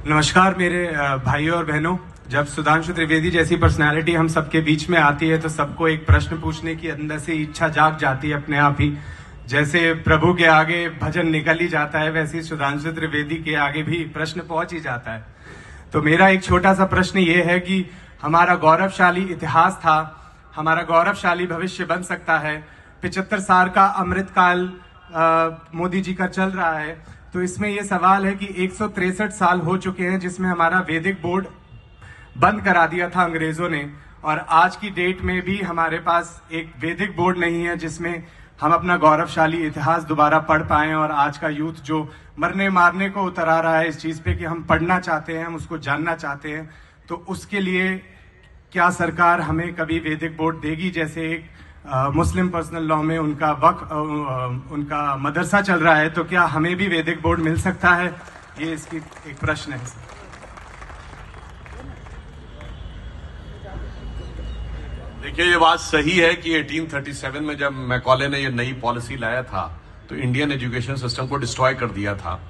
नमस्कार मेरे भाइयों और बहनों। जब सुधांशु त्रिवेदी जैसी पर्सनालिटी हम सबके बीच में आती है तो सबको एक प्रश्न पूछने की अंदर से इच्छा जाग जाती है अपने आप ही। जैसे प्रभु के आगे भजन निकल ही जाता है, वैसे ही सुधांशु त्रिवेदी के आगे भी प्रश्न पहुंच ही जाता है। तो मेरा एक छोटा सा प्रश्न ये है कि हमारा गौरवशाली इतिहास था, हमारा गौरवशाली भविष्य बन सकता है। 75 साल का अमृतकाल मोदी जी का चल रहा है, तो इसमें यह सवाल है कि 163 साल हो चुके हैं जिसमें हमारा वैदिक बोर्ड बंद करा दिया था अंग्रेजों ने, और आज की डेट में भी हमारे पास एक वैदिक बोर्ड नहीं है जिसमें हम अपना गौरवशाली इतिहास दोबारा पढ़ पाएं। और आज का यूथ जो मरने मारने को उतर आ रहा है इस चीज पे कि हम पढ़ना चाहते हैं, हम उसको जानना चाहते हैं, तो उसके लिए क्या सरकार हमें कभी वैदिक बोर्ड देगी? जैसे एक मुस्लिम पर्सनल लॉ में उनका मदरसा चल रहा है, तो क्या हमें भी वैदिक बोर्ड मिल सकता है? ये इसकी एक प्रश्न है सर। देखिए, ये बात सही है कि 1837 में जब मैकॉले ने ये नई पॉलिसी लाया था तो इंडियन एजुकेशन सिस्टम को डिस्ट्रॉय कर दिया था,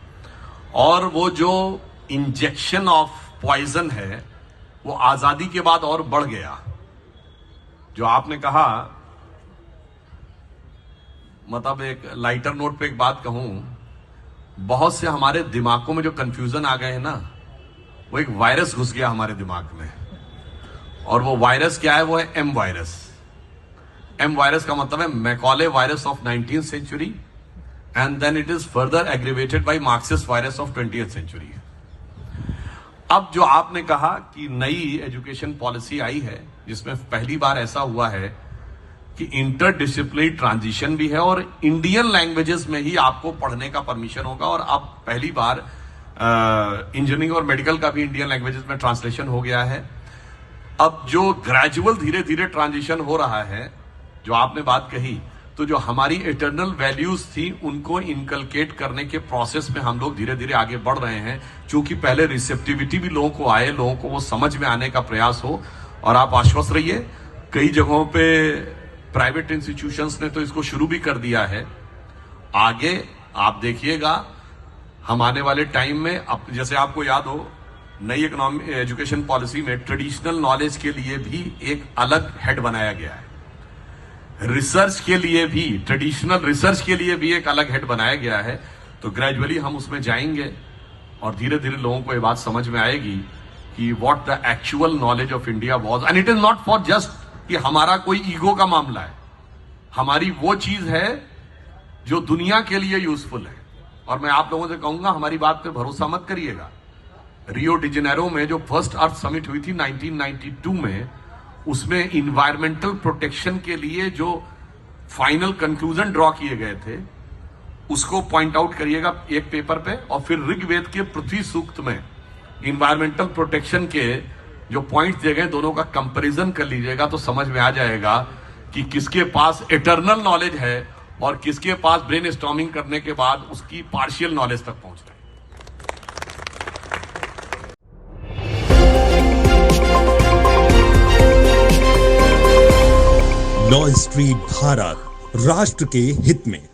और वो जो इंजेक्शन ऑफ पॉइजन है वो आजादी के बाद और बढ़ गया। जो आपने कहा, मतलब एक लाइटर नोट पे एक बात कहूं, बहुत से हमारे दिमागों में जो कंफ्यूजन आ गए हैं ना, वो एक वायरस घुस गया हमारे दिमाग में। और वो वायरस क्या है? वो है एम वायरस। एम वायरस का मतलब है Macaulay virus of 19th century, and then it is further aggravated by Marxist virus of 20th century. अब जो आपने कहा कि नई एजुकेशन पॉलिसी आई है जिसमें पहली बार ऐसा हुआ है कि इंटरडिसिप्लिनरी ट्रांजिशन भी है और इंडियन लैंग्वेजेस में ही आपको पढ़ने का परमिशन होगा, और अब पहली बार इंजीनियरिंग और मेडिकल का भी इंडियन लैंग्वेजेस में ट्रांसलेशन हो गया है। अब जो ग्रेजुअल धीरे धीरे ट्रांजिशन हो रहा है, जो आपने बात कही, तो जो हमारी इटर्नल वैल्यूज थी उनको इनकलकेट करने के प्रोसेस में हम लोग धीरे धीरे आगे बढ़ रहे हैं। क्योंकि पहले रिसेप्टिविटी भी लोगों को आए, लोगों को वो समझ में आने का प्रयास हो। और आप आश्वस्त रहिए, कई जगहों पे प्राइवेट इंस्टीट्यूशंस ने तो इसको शुरू भी कर दिया है। आगे आप देखिएगा, हम आने वाले टाइम में, जैसे आपको याद हो, नई इकोनॉमिक एजुकेशन पॉलिसी में ट्रेडिशनल नॉलेज के लिए भी एक अलग हेड बनाया गया है, रिसर्च के लिए भी, ट्रेडिशनल रिसर्च के लिए भी एक अलग हेड बनाया गया है। तो ग्रेजुअली हम उसमें जाएंगे और धीरे धीरे लोगों को ये बात समझ में आएगी कि what the actual knowledge of India was, and it is not for just कि हमारा कोई ईगो का मामला है, हमारी वो चीज है जो दुनिया के लिए यूजफुल है। और मैं आप लोगों से कहूंगा, हमारी बात पे भरोसा मत करिएगा। रियो डी जेनेरो में जो फर्स्ट अर्थ समिट हुई थी 1992 में, उसमें इन्वायरमेंटल प्रोटेक्शन के लिए जो फाइनल कंक्लूजन ड्रॉ किए गए थे उसको पॉइंट आउट करिएगा एक पेपर पे, और फिर ऋग्वेद के पृथ्वी सूक्त में इन्वायरमेंटल प्रोटेक्शन के जो पॉइंट्स दिए गए, दोनों का कंपैरिजन कर लीजिएगा तो समझ में आ जाएगा कि किसके पास इटर्नल नॉलेज है और किसके पास ब्रेन स्टॉर्मिंग करने के बाद उसकी पार्शियल नॉलेज तक पहुंच रहा है। लॉ स्ट्रीट भारत, राष्ट्र के हित में।